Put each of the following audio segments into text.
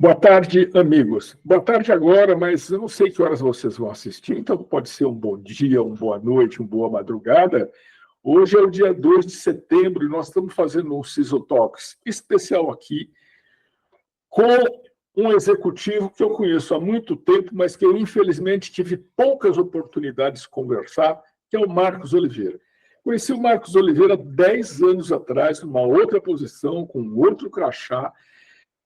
Boa tarde, amigos. Boa tarde agora, mas eu não sei que horas vocês vão assistir, então pode ser um bom dia, uma boa noite, uma boa madrugada. Hoje é o dia 2 de setembro e nós estamos fazendo um CISO Talks especial aqui com um executivo que eu conheço há muito tempo, mas que eu, infelizmente, tive poucas oportunidades de conversar, que é o Marcos Oliveira. Conheci o Marcos Oliveira 10 anos atrás, numa outra posição, com outro crachá,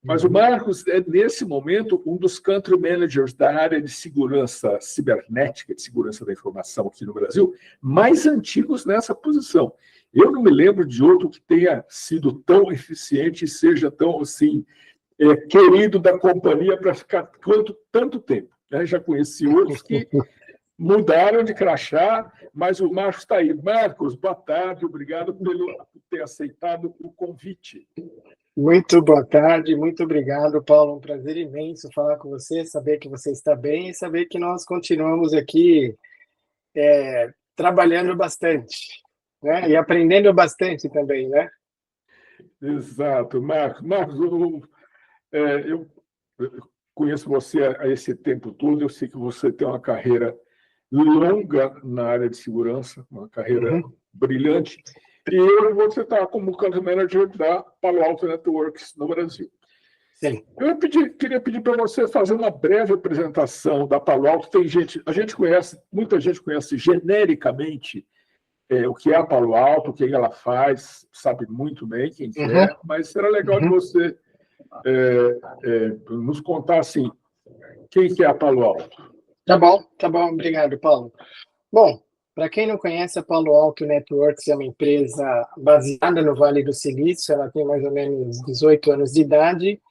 mas o Marcos é, nesse momento, um dos country managers da área de segurança cibernética, de segurança da informação aqui no Brasil, mais antigos nessa posição. Eu não me lembro de outro que tenha sido tão eficiente e seja tão, assim, querido da companhia para ficar tanto tempo. Né? Já conheci outros que mudaram de crachá, mas o Marcos está aí. Marcos, boa tarde, obrigado por ter aceitado o convite. Muito boa tarde, muito obrigado, Paulo. Um prazer imenso falar com você, saber que você está bem e saber que nós continuamos aqui trabalhando bastante, né? E aprendendo bastante também, né? Exato, Marcos. Marcos, eu conheço você há esse tempo todo, eu sei que você tem uma carreira longa na área de segurança, uma carreira brilhante, e você está como country manager da Palo Alto Networks no Brasil. Sim. Eu queria pedir para você fazer uma breve apresentação da Palo Alto. A gente conhece, muita gente conhece genericamente o que é a Palo Alto, o que ela faz, sabe muito bem quem é, mas será legal de você nos contar assim, quem que é a Palo Alto. Tá bom, obrigado, Paulo. Bom, para quem não conhece, a Palo Alto Networks é uma empresa baseada no Vale do Silício, ela tem mais ou menos 18 anos de idade,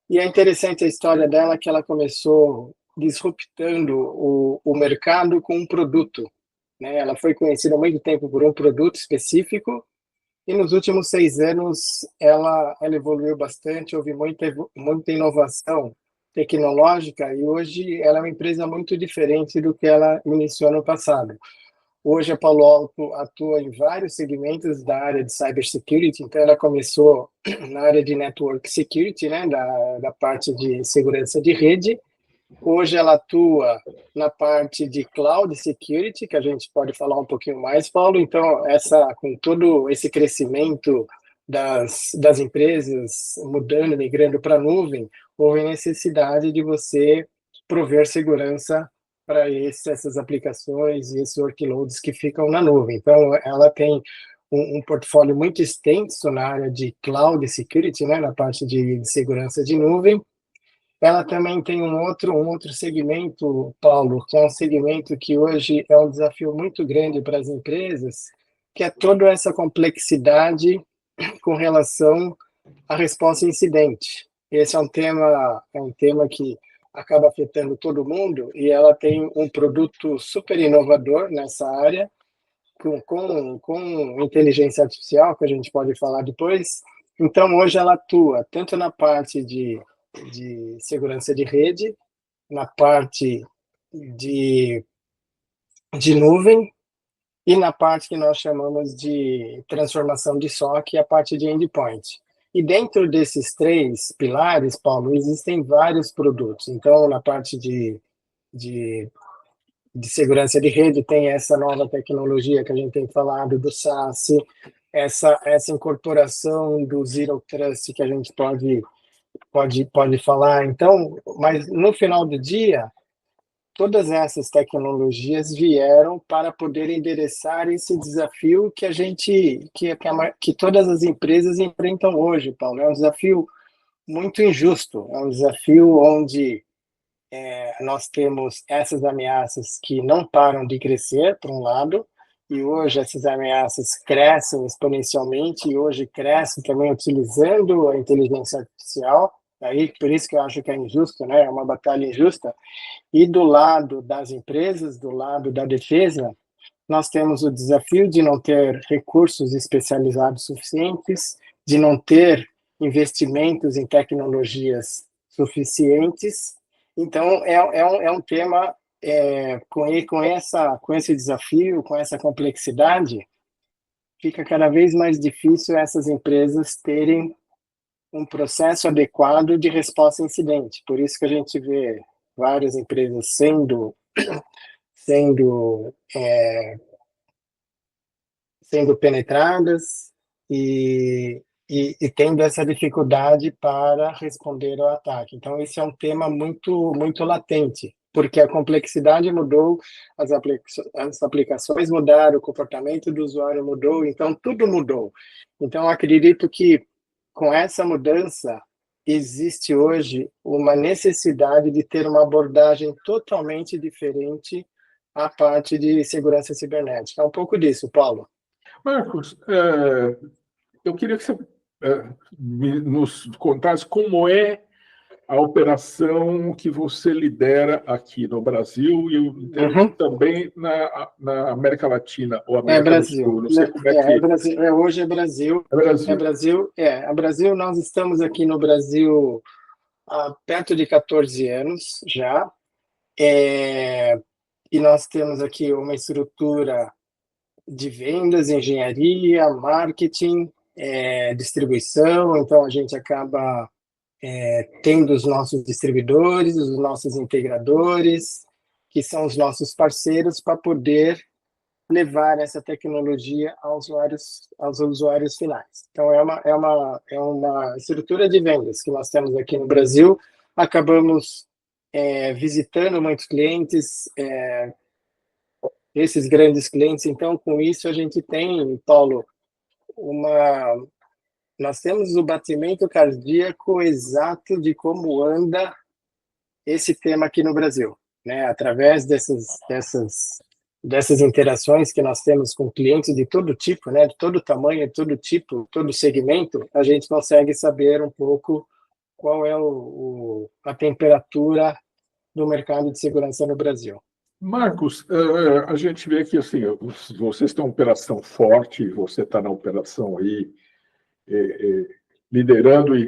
e é interessante a história dela, que ela começou disruptando o mercado com um produto, né? Ela foi conhecida há muito tempo por um produto específico, e nos últimos 6 anos ela evoluiu bastante, houve muita inovação tecnológica, e hoje ela é uma empresa muito diferente do que ela iniciou no passado. Hoje a Palo Alto atua em vários segmentos da área de cybersecurity, então ela começou na área de network security, né, da parte de segurança de rede. Hoje ela atua na parte de cloud security, que a gente pode falar um pouquinho mais, Paulo. Então, com todo esse crescimento das empresas mudando, migrando para a nuvem, houve necessidade de você prover segurança para essas aplicações e esses workloads que ficam na nuvem. Então, ela tem um portfólio muito extenso na área de cloud security, né, na parte de segurança de nuvem. Ela também tem um outro segmento, Paulo, que é um segmento que hoje é um desafio muito grande para as empresas, que é toda essa complexidade com relação à resposta a incidente. Esse é um tema que acaba afetando todo mundo, e ela tem um produto super inovador nessa área, com inteligência artificial, que a gente pode falar depois. Então, hoje ela atua tanto na parte de segurança de rede, na parte de nuvem e na parte que nós chamamos de transformação de SOC, a parte de endpoint. E dentro desses 3 pilares, Paulo, existem vários produtos. Então, na parte de segurança de rede, tem essa nova tecnologia que a gente tem falado do SaaS, essa incorporação do Zero Trust que a gente pode falar. Então, mas no final do dia, todas essas tecnologias vieram para poder endereçar esse desafio que todas as empresas enfrentam hoje, Paulo. É um desafio muito injusto, é um desafio onde nós temos essas ameaças que não param de crescer, por um lado, e hoje essas ameaças crescem exponencialmente, e hoje crescem também utilizando a inteligência artificial. Aí, por isso que eu acho que é injusto, né? É uma batalha injusta. E do lado das empresas, do lado da defesa, nós temos o desafio de não ter recursos especializados suficientes, de não ter investimentos em tecnologias suficientes. Então, é um tema com esse desafio, com essa complexidade, fica cada vez mais difícil essas empresas terem um processo adequado de resposta a incidente. Por isso que a gente vê várias empresas sendo penetradas e tendo essa dificuldade para responder ao ataque. Então, esse é um tema muito latente, porque a complexidade mudou, as aplicações mudaram, o comportamento do usuário mudou, então tudo mudou. Então, acredito que com essa mudança, existe hoje uma necessidade de ter uma abordagem totalmente diferente à parte de segurança cibernética. É um pouco disso, Paulo. Marcos, eu queria que você nos contasse como é a operação que você lidera aqui no Brasil e também na América Latina ou América do Sul. Não sei como é que... Brasil, hoje é Brasil. Brasil. Nós estamos aqui no Brasil há perto de 14 anos já. E nós temos aqui uma estrutura de vendas, engenharia, marketing, distribuição. Então, a gente acaba tendo os nossos distribuidores, os nossos integradores, que são os nossos parceiros, para poder levar essa tecnologia aos usuários finais. Então, é uma estrutura de vendas que nós temos aqui no Brasil. Acabamos visitando muitos clientes, esses grandes clientes. Então, com isso, a gente tem, Paulo, nós temos o batimento cardíaco exato de como anda esse tema aqui no Brasil, né? Através dessas interações que nós temos com clientes de todo tipo, né? De todo tamanho, de todo tipo, todo segmento, a gente consegue saber um pouco qual é a temperatura do mercado de segurança no Brasil. Marcos, a gente vê que assim, vocês têm uma operação forte, você está na operação aí, liderando, e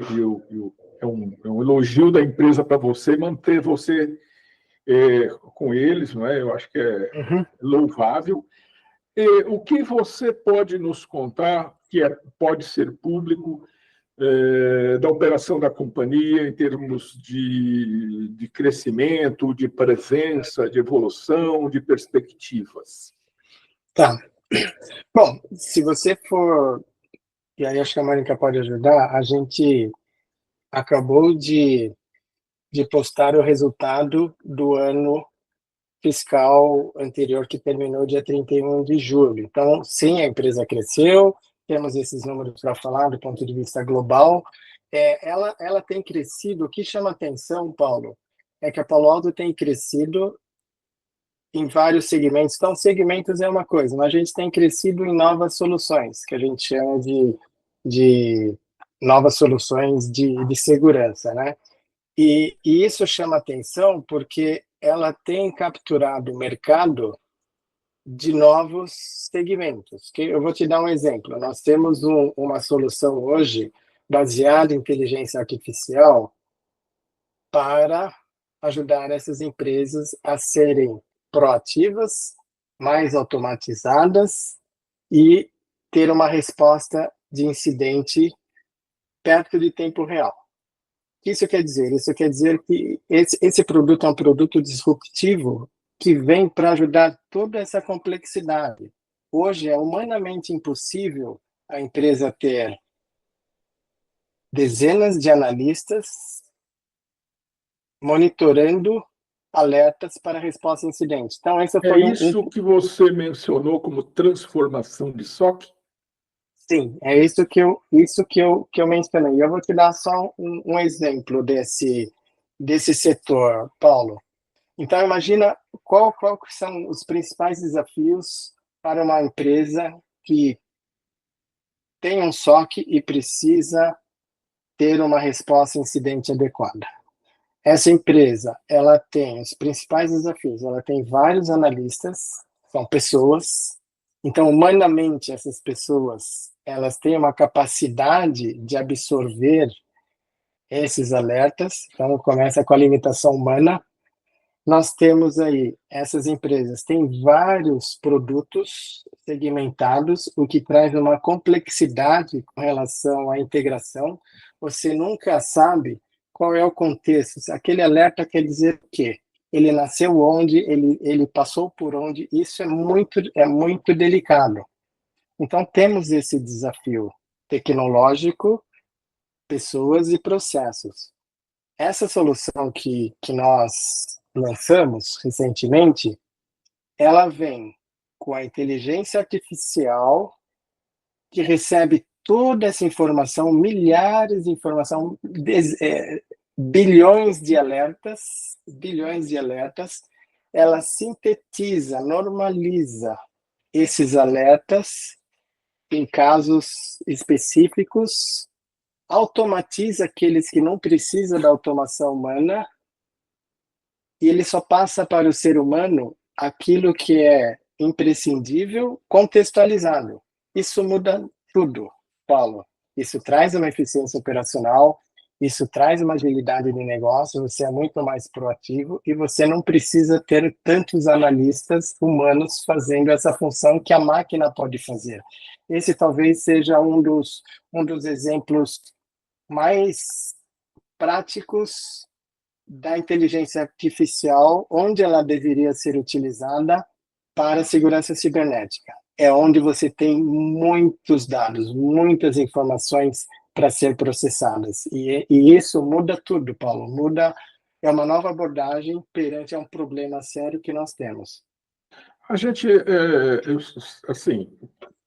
é um elogio da empresa para você, manter você com eles, não é? Eu acho que é louvável. O que você pode nos contar, que pode ser público, da operação da companhia em termos de crescimento, de presença, de evolução, de perspectivas? Tá. Bom, se você for... E aí acho que a Mônica pode ajudar. A gente acabou de postar o resultado do ano fiscal anterior, que terminou dia 31 de julho. Então, sim, a empresa cresceu, temos esses números para falar do ponto de vista global. Ela tem crescido. O que chama atenção, Paulo, é que a Palo Alto tem crescido em vários segmentos. Então, segmentos é uma coisa, mas a gente tem crescido em novas soluções, que a gente chama de novas soluções de segurança, né? E isso chama atenção porque ela tem capturado o mercado de novos segmentos. Eu vou te dar um exemplo. Nós temos uma solução hoje baseada em inteligência artificial para ajudar essas empresas a serem proativas, mais automatizadas e ter uma resposta de incidente perto de tempo real. O que isso quer dizer? Isso quer dizer que esse produto é um produto disruptivo que vem para ajudar toda essa complexidade. Hoje é humanamente impossível a empresa ter dezenas de analistas monitorando alertas para resposta a incidentes. Então, esse foi isso que você mencionou como transformação de SOC? Sim, é isso que eu mencionei. Eu vou te dar só um exemplo desse setor, Paulo. Então, imagina qual são os principais desafios para uma empresa que tem um SOC e precisa ter uma resposta a incidente adequada. Essa empresa, ela tem os principais desafios, ela tem vários analistas, são pessoas. Então, humanamente, essas pessoas, elas têm uma capacidade de absorver esses alertas. Então, começa com a limitação humana. nós temos aí, essas empresas têm vários produtos segmentados, o que traz uma complexidade com relação à integração. Você nunca sabe qual é o contexto. Aquele alerta quer dizer o quê? Ele nasceu onde, ele passou por onde, isso é muito delicado. Então, temos esse desafio tecnológico, pessoas e processos. Essa solução que nós lançamos recentemente, ela vem com a inteligência artificial que recebe toda essa informação, milhares de informação, bilhões de alertas, ela sintetiza, normaliza esses alertas em casos específicos, automatiza aqueles que não precisam da automação humana e ele só passa para o ser humano aquilo que é imprescindível, contextualizado. Isso muda tudo, Paulo. Isso traz uma eficiência operacional, isso traz uma agilidade de negócio, você é muito mais proativo e você não precisa ter tantos analistas humanos fazendo essa função que a máquina pode fazer. Esse talvez seja um dos exemplos mais práticos da inteligência artificial, onde ela deveria ser utilizada para a segurança cibernética. É onde você tem muitos dados, muitas informações para ser processadas. E isso muda tudo, Paulo. É uma nova abordagem perante um problema sério que nós temos. A gente, assim,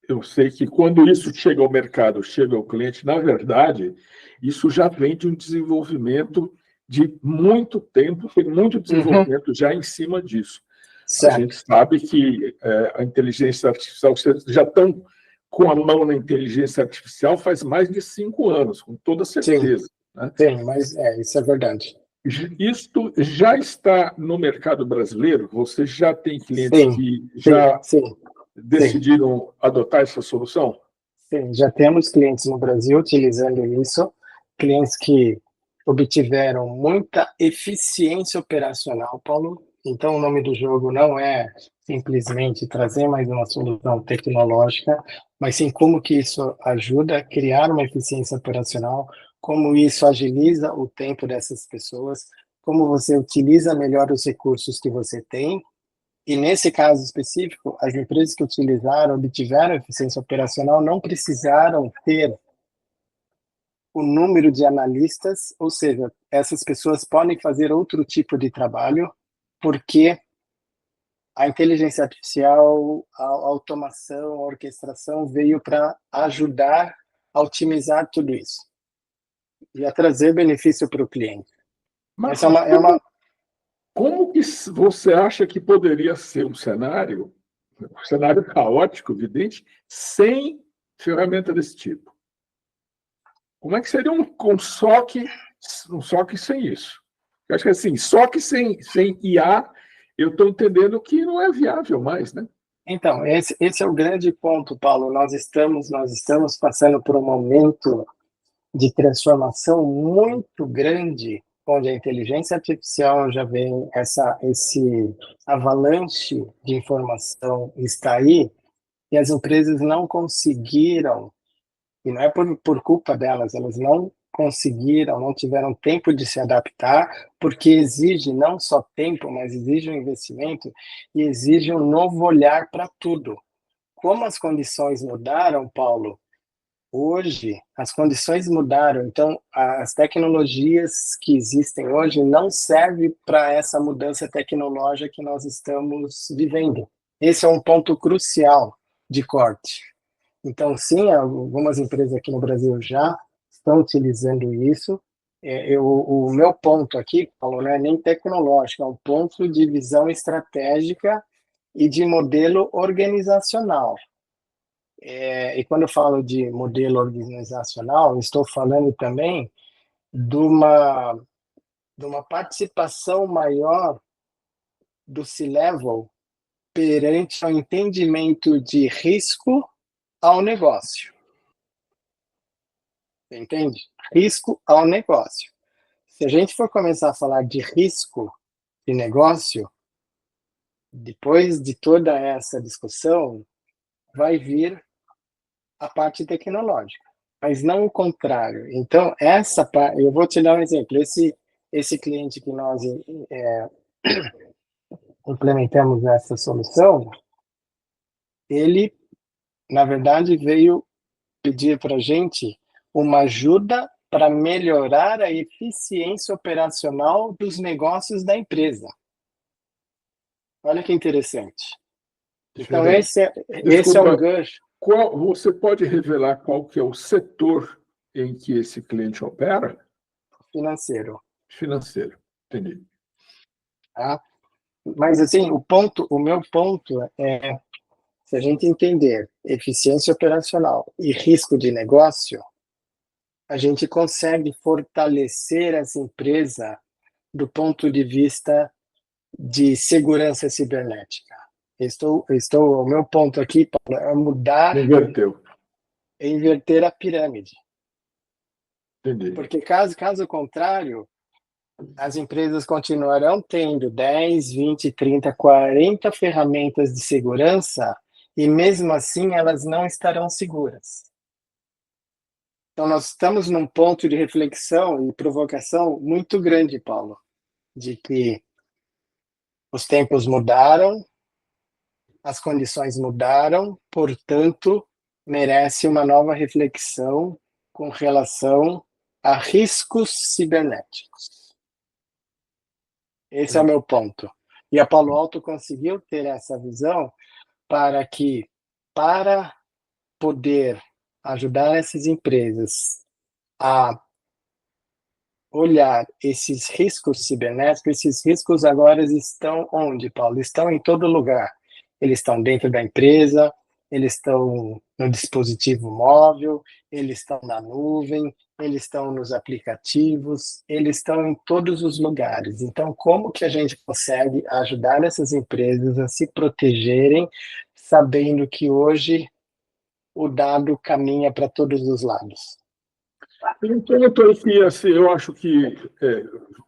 eu sei que quando isso chega ao mercado, chega ao cliente, na verdade, isso já vem de um desenvolvimento de muito tempo, tem muito desenvolvimento já em cima disso. Certo. A gente sabe que a inteligência artificial, vocês já estão com a mão na inteligência artificial faz mais de 5 anos, com toda certeza. Sim, né? Sim, mas isso é verdade. Isto já está no mercado brasileiro? Você já tem clientes Sim, que já sim, decidiram adotar essa solução? Sim, já temos clientes no Brasil utilizando isso, clientes que obtiveram muita eficiência operacional, Paulo. Então, o nome do jogo não é simplesmente trazer mais uma solução tecnológica, mas sim como que isso ajuda a criar uma eficiência operacional, como isso agiliza o tempo dessas pessoas, como você utiliza melhor os recursos que você tem. E nesse caso específico, as empresas que obtiveram eficiência operacional, não precisaram ter o número de analistas, ou seja, essas pessoas podem fazer outro tipo de trabalho, porque a inteligência artificial, a automação, a orquestração veio para ajudar a otimizar tudo isso e a trazer benefício para o cliente. Mas Essa é uma como que você acha que poderia ser um cenário caótico, evidente, sem ferramenta desse tipo? Como é que seria um SOC sem isso? Eu acho que assim, SOC sem IA, eu estou entendendo que não é viável mais, né? Então, esse é o grande ponto, Paulo. Nós estamos passando por um momento de transformação muito grande, onde a inteligência artificial já vem, esse avalanche de informação está aí, e as empresas não conseguiram, e não é por culpa delas, elas não conseguiram, não tiveram tempo de se adaptar, porque exige não só tempo, mas exige um investimento e exige um novo olhar para tudo. Como as condições mudaram, Paulo, hoje as condições mudaram, então as tecnologias que existem hoje não servem para essa mudança tecnológica que nós estamos vivendo. Esse é um ponto crucial de corte. Então, sim, algumas empresas aqui no Brasil já estão utilizando isso. O meu ponto aqui, Paulo, não é nem tecnológico, é um ponto de visão estratégica e de modelo organizacional. E quando eu falo de modelo organizacional, estou falando também de uma participação maior do C-Level perante o entendimento de risco ao negócio. Entende? Risco ao negócio. Se a gente for começar a falar de risco de negócio, depois de toda essa discussão, vai vir a parte tecnológica, mas não o contrário. Então, essa parte, eu vou te dar um exemplo. Esse cliente que nós implementamos essa solução, ele, na verdade, veio pedir para a gente uma ajuda para melhorar a eficiência operacional dos negócios da empresa. Olha que interessante. Então, esse é um gancho. Você pode revelar qual que é o setor em que esse cliente opera? Financeiro. Financeiro, entendi. Tá? Mas, assim, o meu ponto é, se a gente entender eficiência operacional e risco de negócio, a gente consegue fortalecer essa empresa do ponto de vista de segurança cibernética. O meu ponto aqui, Paulo, é mudar, inverter a pirâmide. Entendi. Porque caso contrário, as empresas continuarão tendo 10, 20, 30, 40 ferramentas de segurança e mesmo assim elas não estarão seguras. Então nós estamos num ponto de reflexão e provocação muito grande, Paulo, de que os tempos mudaram, as condições mudaram, portanto, merece uma nova reflexão com relação a riscos cibernéticos. Esse é o meu ponto. E a Palo Alto conseguiu ter essa visão para poder ajudar essas empresas a olhar esses riscos cibernéticos, esses riscos agora estão onde, Paulo? Estão em todo lugar. Eles estão dentro da empresa, eles estão no dispositivo móvel, eles estão na nuvem, eles estão nos aplicativos, eles estão em todos os lugares. Então, como que a gente consegue ajudar essas empresas a se protegerem, sabendo que hoje o dado caminha para todos os lados? Então, assim, eu acho que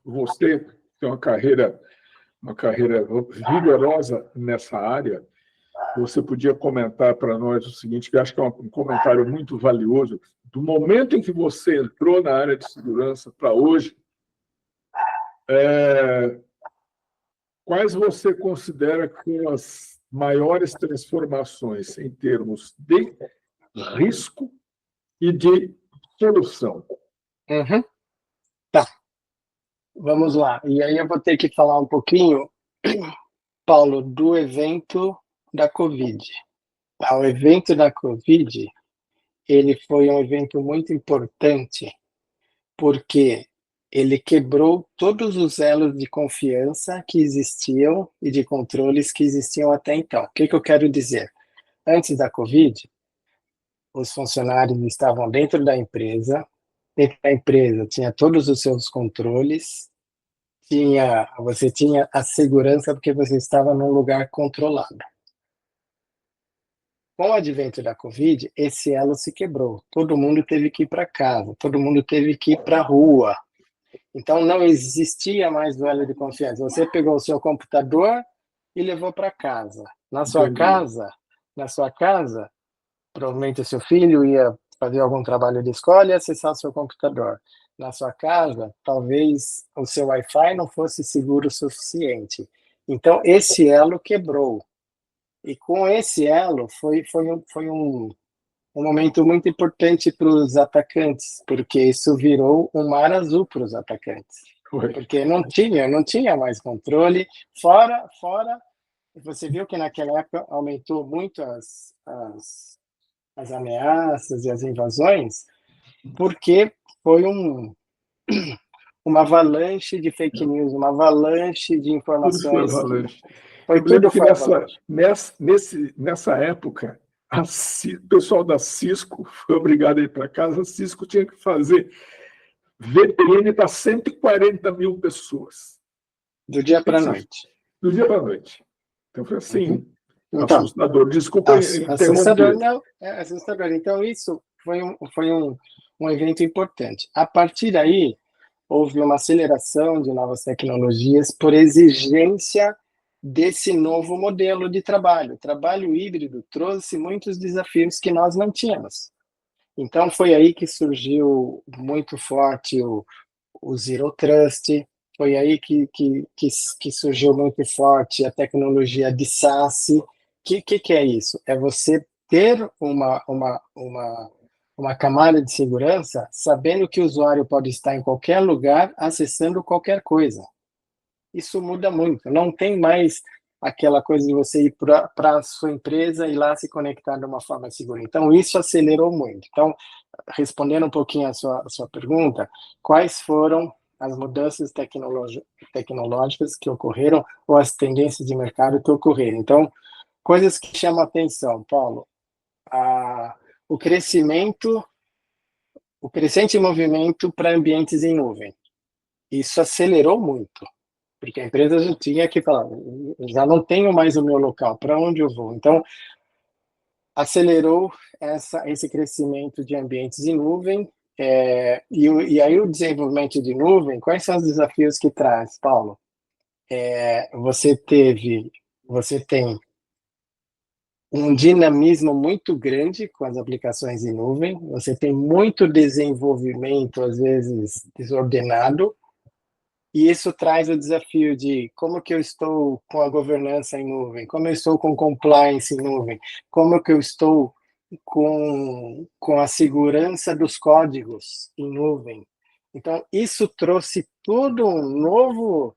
você tem uma carreira vigorosa nessa área. Você podia comentar para nós o seguinte, que eu acho que é um comentário muito valioso, do momento em que você entrou na área de segurança para hoje, quais você considera que são as maiores transformações em termos de risco e de solução? Uhum. Tá, vamos lá. E aí eu vou ter que falar um pouquinho, Paulo, do evento da Covid. O evento da Covid, ele foi um evento muito importante, porque ele quebrou todos os elos de confiança que existiam e de controles que existiam até então. O que eu quero dizer? Antes da Covid, os funcionários estavam dentro da empresa tinha todos os seus controles, você tinha a segurança porque você estava num lugar controlado. Com o advento da Covid, esse elo se quebrou. Todo mundo teve que ir para casa, todo mundo teve que ir para a rua. Então, não existia mais o elo de confiança. Você pegou o seu computador e levou para casa. Na sua casa, provavelmente o seu filho ia fazer algum trabalho de escola e acessar o seu computador. Na sua casa, talvez o seu Wi-Fi não fosse seguro o suficiente. Então, esse elo quebrou. E com esse elo, foi um momento muito importante para os atacantes, porque isso virou um mar azul para os atacantes. Porque não tinha mais controle. Fora, você viu que naquela época aumentou muito as ameaças e as invasões, porque foi uma avalanche de fake news, uma avalanche de informações. Tudo foi avalanche. Nessa época, o pessoal da Cisco foi obrigado a ir para casa. A Cisco tinha que fazer VPN para 140 mil pessoas. Do dia para a noite. Do dia para a noite. Então, foi assim, assustador. Desculpa assustador. Não, é assustador. Então, isso foi um evento importante. A partir daí, houve uma aceleração de novas tecnologias por exigência desse novo modelo de trabalho. O trabalho híbrido trouxe muitos desafios que nós não tínhamos. Então, foi aí que surgiu muito forte o Zero Trust, foi aí que surgiu muito forte a tecnologia de SaaS. Que é isso? É você ter uma camada de segurança sabendo que o usuário pode estar em qualquer lugar acessando qualquer coisa. Isso muda muito. Não tem mais aquela coisa de você ir para a sua empresa e lá se conectar de uma forma segura. Então, isso acelerou muito. Então, respondendo um pouquinho a sua pergunta, quais foram as mudanças tecnológicas que ocorreram ou as tendências de mercado que ocorreram? Então, coisas que chamam a atenção, Paulo. O crescente movimento para ambientes em nuvem. Isso acelerou muito, porque a empresa já tinha que falar, já não tenho mais o meu local, para onde eu vou? Então, acelerou esse crescimento de ambientes em nuvem, e aí o desenvolvimento de nuvem, quais são os desafios que traz, Paulo? Você tem um dinamismo muito grande com as aplicações em nuvem, você tem muito desenvolvimento, às vezes desordenado, e isso traz o desafio de como que eu estou com a governança em nuvem, como eu estou com compliance em nuvem, como que eu estou com a segurança dos códigos em nuvem. Então, isso trouxe todo um novo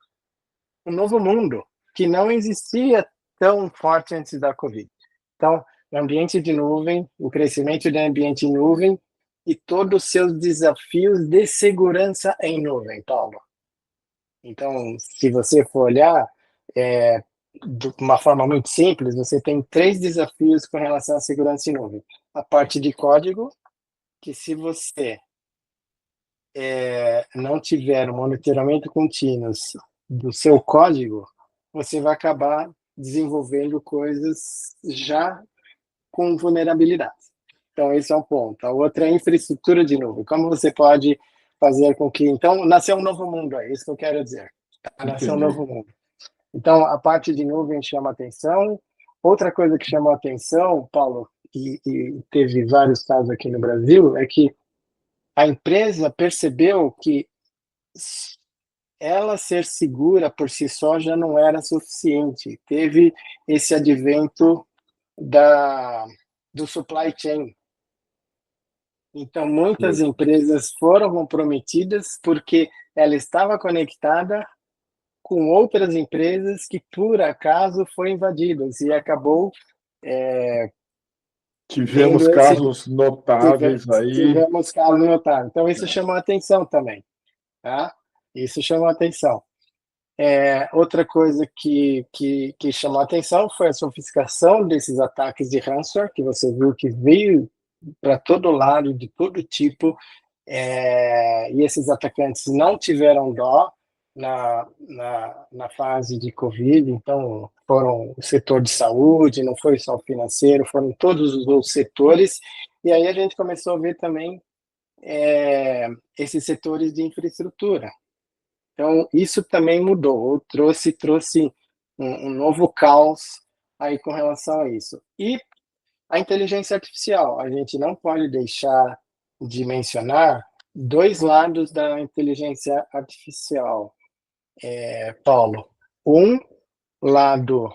mundo que não existia tão forte antes da Covid. Então, o ambiente de nuvem, o crescimento do ambiente em nuvem e todos os seus desafios de segurança em nuvem, Paulo. Então, se você for olhar, de uma forma muito simples, você tem 3 desafios com relação à segurança em nuvem. A parte de código, que se você não tiver um monitoramento contínuo do seu código, você vai acabar desenvolvendo coisas já com vulnerabilidade. Então, esse é um ponto. A outra é a infraestrutura de nuvem. Como você pode fazer com que... Então, nasceu um novo mundo, é isso que eu quero dizer. Nasceu um novo mundo. Então, a parte de nuvem chama atenção. Outra coisa que chamou atenção, Paulo, e teve vários casos aqui no Brasil, é que a empresa percebeu que ela ser segura por si só já não era suficiente. Teve esse advento do supply chain. Então, muitas empresas foram comprometidas porque ela estava conectada com outras empresas que, por acaso, foram invadidas e acabou Tivemos casos notáveis aí. Tivemos casos notáveis. Então, isso chamou a atenção também. Tá? Isso chamou a atenção. Outra coisa que chamou a atenção foi a sofisticação desses ataques de ransomware, que você viu que veio para todo lado, de todo tipo, e esses atacantes não tiveram dó na fase de Covid, então foram o setor de saúde, não foi só o financeiro, foram todos os outros setores, e aí a gente começou a ver também esses setores de infraestrutura. Então, isso também mudou, trouxe um novo caos aí com relação a isso. E a inteligência artificial, a gente não pode deixar de mencionar 2 lados da inteligência artificial, Paulo. Um lado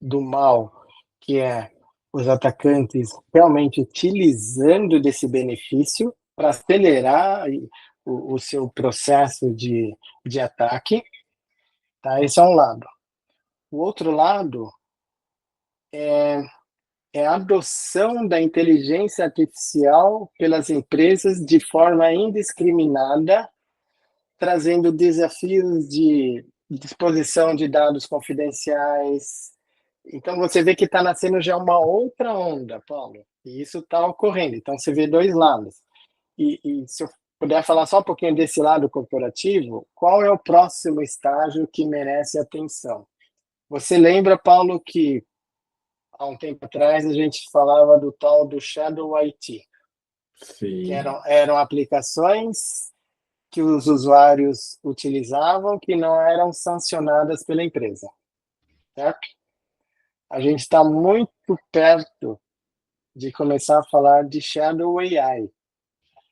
do mal, que é os atacantes realmente utilizando desse benefício para acelerar o seu processo de ataque. Tá? Esse é um lado. O outro lado é a adoção da inteligência artificial pelas empresas de forma indiscriminada, trazendo desafios de disposição de dados confidenciais. Então, você vê que está nascendo já uma outra onda, Paulo, e isso está ocorrendo. Então, você vê 2 lados. E se eu puder falar só um pouquinho desse lado corporativo, qual é o próximo estágio que merece atenção? Você lembra, Paulo, que há um tempo atrás a gente falava do tal do Shadow IT, Sim. que eram aplicações que os usuários utilizavam que não eram sancionadas pela empresa, certo? A gente está muito perto de começar a falar de Shadow AI,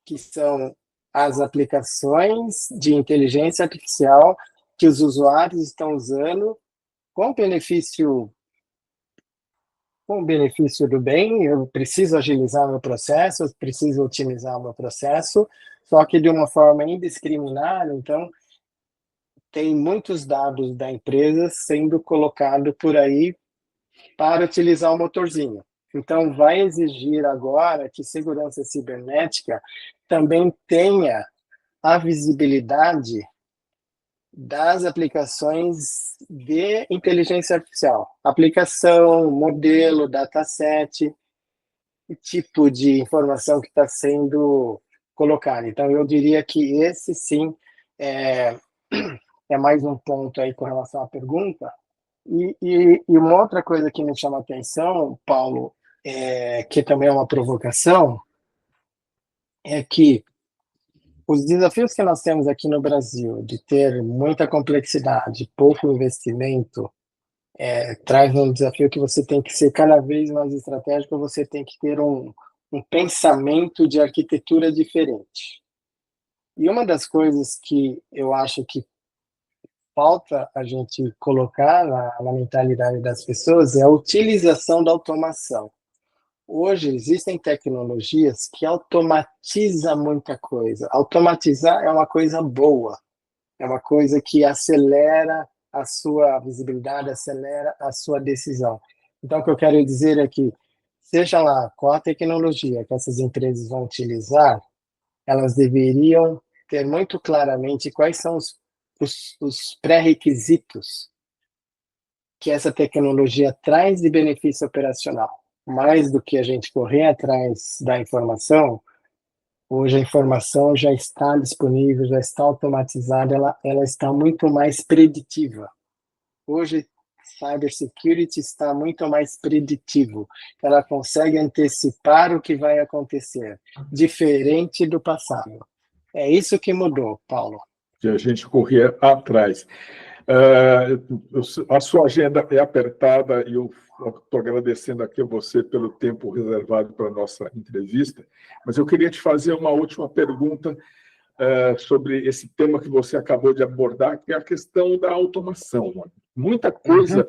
que são as aplicações de inteligência artificial que os usuários estão usando com benefício do bem. Eu preciso agilizar meu processo, eu preciso otimizar meu processo, só que de uma forma indiscriminada. Então, tem muitos dados da empresa sendo colocado por aí para utilizar o motorzinho. Então, vai exigir agora que segurança cibernética também tenha a visibilidade das aplicações de inteligência artificial. Aplicação, modelo, dataset, e tipo de informação que está sendo colocada. Então, eu diria que esse, sim, é mais um ponto aí com relação à pergunta. E uma outra coisa que me chama a atenção, Paulo, que também é uma provocação, é que os desafios que nós temos aqui no Brasil, de ter muita complexidade, pouco investimento, traz um desafio que você tem que ser cada vez mais estratégico, você tem que ter um pensamento de arquitetura diferente. E uma das coisas que eu acho que falta a gente colocar na mentalidade das pessoas é a utilização da automação. Hoje existem tecnologias que automatizam muita coisa. Automatizar é uma coisa boa, é uma coisa que acelera a sua visibilidade, acelera a sua decisão. Então, o que eu quero dizer é que, seja lá qual a tecnologia que essas empresas vão utilizar, elas deveriam ter muito claramente quais são os pré-requisitos que essa tecnologia traz de benefício operacional. Mais do que a gente correr atrás da informação, hoje a informação já está disponível, já está automatizada, ela está muito mais preditiva. Hoje, cybersecurity está muito mais preditivo. Ela consegue antecipar o que vai acontecer, diferente do passado. É isso que mudou, Paulo. Que a gente corria atrás. A sua agenda é apertada e eu estou agradecendo aqui a você pelo tempo reservado para a nossa entrevista, mas eu queria te fazer uma última pergunta sobre esse tema que você acabou de abordar, que é a questão da automação. Muita coisa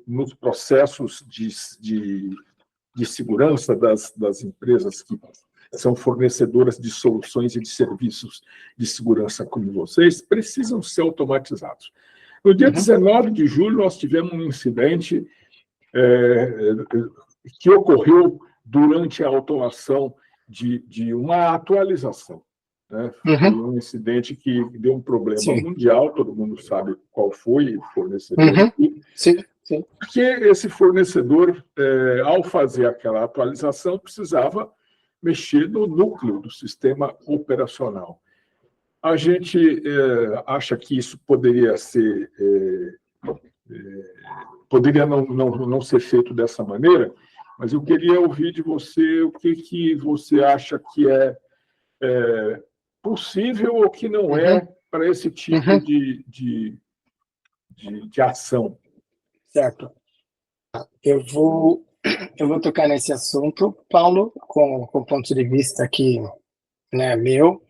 nos processos de segurança das empresas que são fornecedoras de soluções e de serviços de segurança como vocês, precisam ser automatizados. No dia 19 de julho, nós tivemos um incidente que ocorreu durante a automação de uma atualização. Né? Foi um incidente que deu um problema mundial, todo mundo sabe qual foi o fornecedor. Sim, sim. Porque esse fornecedor, ao fazer aquela atualização, precisava mexer no núcleo do sistema operacional. A gente acha que isso poderia ser poderia não ser feito dessa maneira, mas eu queria ouvir de você o que você acha que é possível ou que não é para esse tipo de ação. Certo. Eu vou tocar nesse assunto, Paulo, com o ponto de vista aqui, né, meu,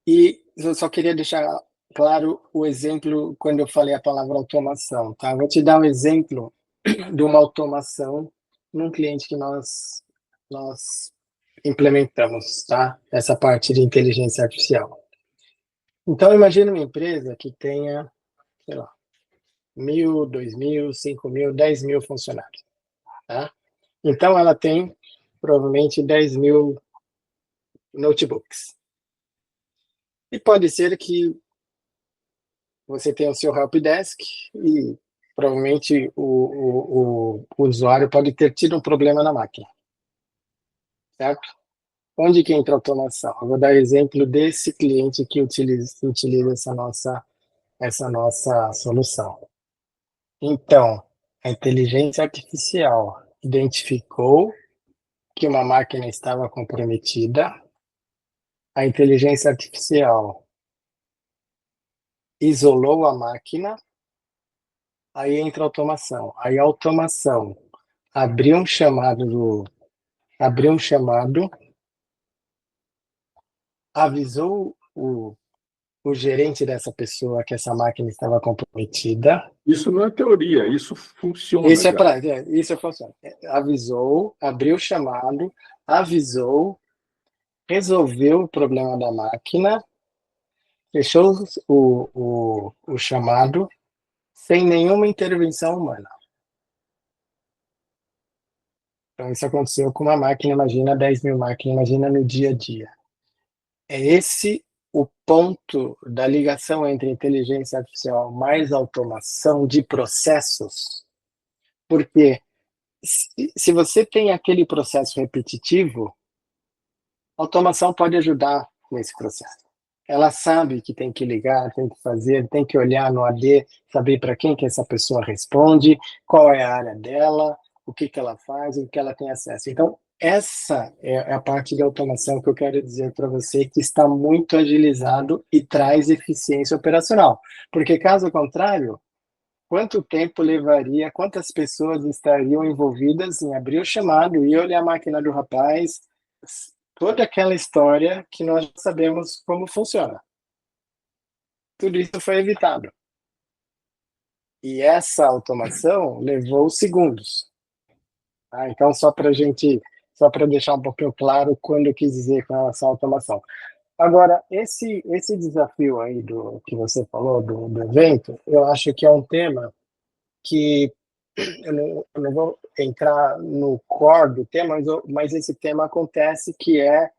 e eu só queria deixar claro o exemplo quando eu falei a palavra automação, tá? Vou te dar um exemplo de uma automação num cliente que nós implementamos, tá? Essa parte de inteligência artificial. Então, imagine uma empresa que tenha, sei lá, 1.000, 2.000, 5.000, 10.000 funcionários, tá? Então, ela tem provavelmente 10.000 notebooks. E pode ser que você tenha o seu helpdesk e provavelmente o usuário pode ter tido um problema na máquina, certo? Onde que entra a automação? Eu vou dar exemplo desse cliente que utiliza essa nossa solução. Então, a inteligência artificial identificou que uma máquina estava comprometida, a inteligência artificial isolou a máquina, aí entra a automação. Aí a automação abriu um chamado, avisou o gerente dessa pessoa que essa máquina estava comprometida. Isso não é teoria, isso funciona. Isso funciona. Avisou, abriu o chamado, avisou, resolveu o problema da máquina, fechou o chamado sem nenhuma intervenção humana. Então, isso aconteceu com uma máquina, imagina 10 mil máquinas, imagina no dia a dia. É esse o ponto da ligação entre inteligência artificial mais automação de processos, porque se você tem aquele processo repetitivo, a automação pode ajudar nesse processo. Ela sabe que tem que ligar, tem que fazer, tem que olhar no AD, saber para quem que essa pessoa responde, qual é a área dela, o que ela faz, o que ela tem acesso. Então, essa é a parte de automação que eu quero dizer para você, que está muito agilizado e traz eficiência operacional. Porque, caso contrário, quanto tempo levaria, quantas pessoas estariam envolvidas em abrir o chamado e olhar a máquina do rapaz, toda aquela história que nós sabemos como funciona. Tudo isso foi evitado. E essa automação levou segundos. Então, só para deixar um pouquinho claro quando eu quis dizer com relação à automação. Agora, esse desafio aí que você falou do evento, eu acho que é um tema que eu não vou entrar no core do tema, mas esse tema acontece, que é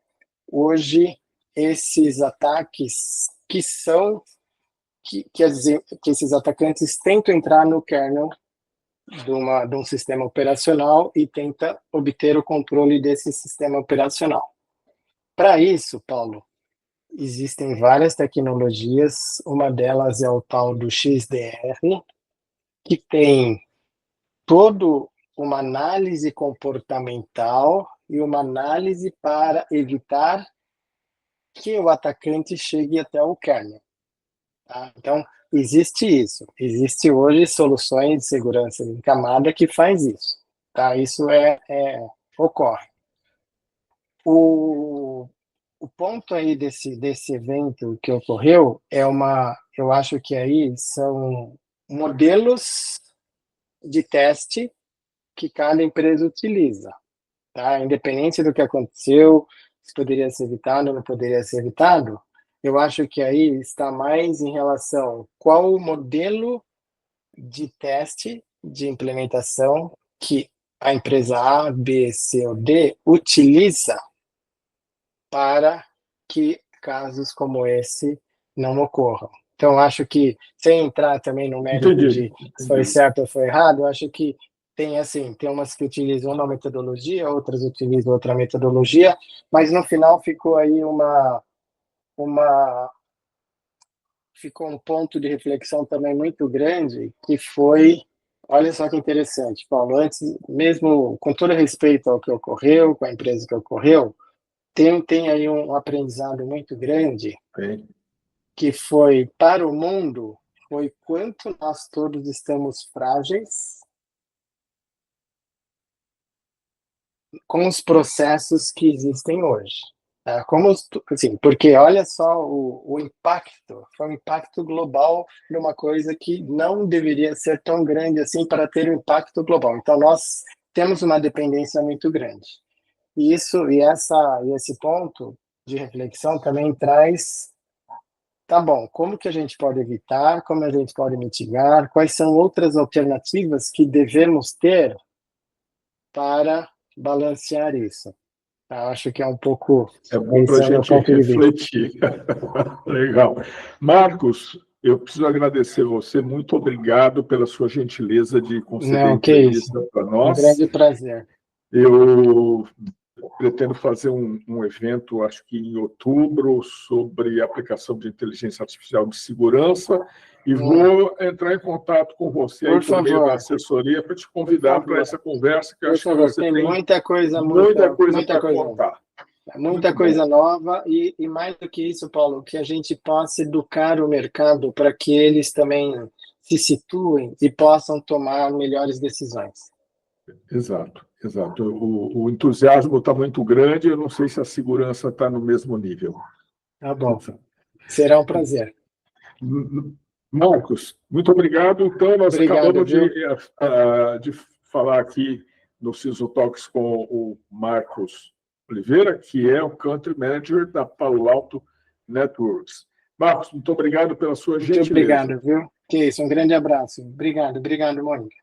hoje esses ataques que esses atacantes tentam entrar no kernel de um sistema operacional e tenta obter o controle desse sistema operacional. Para isso, Paulo, existem várias tecnologias, uma delas é o tal do XDR, que tem toda uma análise comportamental e uma análise para evitar que o atacante chegue até o kernel. Tá? Então, existe isso. Existe hoje soluções de segurança em camada que faz isso. Tá? Isso ocorre. O ponto aí desse evento que ocorreu eu acho que aí são modelos de teste que cada empresa utiliza. Tá? Independente do que aconteceu, se poderia ser evitado ou não poderia ser evitado, eu acho que aí está mais em relação qual o modelo de teste, de implementação que a empresa A, B, C ou D utiliza para que casos como esse não ocorram. Então, acho que, sem entrar também no mérito de se foi certo ou foi errado, eu acho que tem umas que utilizam uma metodologia, outras utilizam outra metodologia, mas no final ficou aí ficou um ponto de reflexão também muito grande, que foi, olha só que interessante, Paulo, antes, mesmo com todo respeito ao que ocorreu, com a empresa que ocorreu, tem aí um aprendizado muito grande, que foi, para o mundo, foi quanto nós todos estamos frágeis com os processos que existem hoje. Porque olha só o impacto, foi um impacto global de uma coisa que não deveria ser tão grande assim para ter um impacto global. Então, nós temos uma dependência muito grande. E esse ponto de reflexão também traz, tá bom, como que a gente pode evitar, como a gente pode mitigar, quais são outras alternativas que devemos ter para balancear isso. Eu acho que é um pouco... É bom para a gente refletir. Legal. Marcos, eu preciso agradecer você. Muito obrigado pela sua gentileza de conceder a entrevista para nós. Um grande prazer. Eu pretendo fazer um evento, acho que em outubro, sobre aplicação de inteligência artificial de segurança, e vou entrar em contato com você aí por meio da assessoria para te convidar para essa conversa, que eu acho que você tem muita coisa para contar. Muita coisa nova e mais do que isso, Paulo, que a gente possa educar o mercado para que eles também se situem e possam tomar melhores decisões. Exato, exato. O entusiasmo está muito grande, eu não sei se a segurança está no mesmo nível. Tá bom. Será um prazer. Marcos, muito obrigado. Então, nós acabamos de falar aqui no Ciso Talks com o Marcos Oliveira, que é o Country Manager da Palo Alto Networks. Marcos, muito obrigado pela sua gentileza. Muito obrigado, viu? Que isso, um grande abraço. Obrigado, Mônica.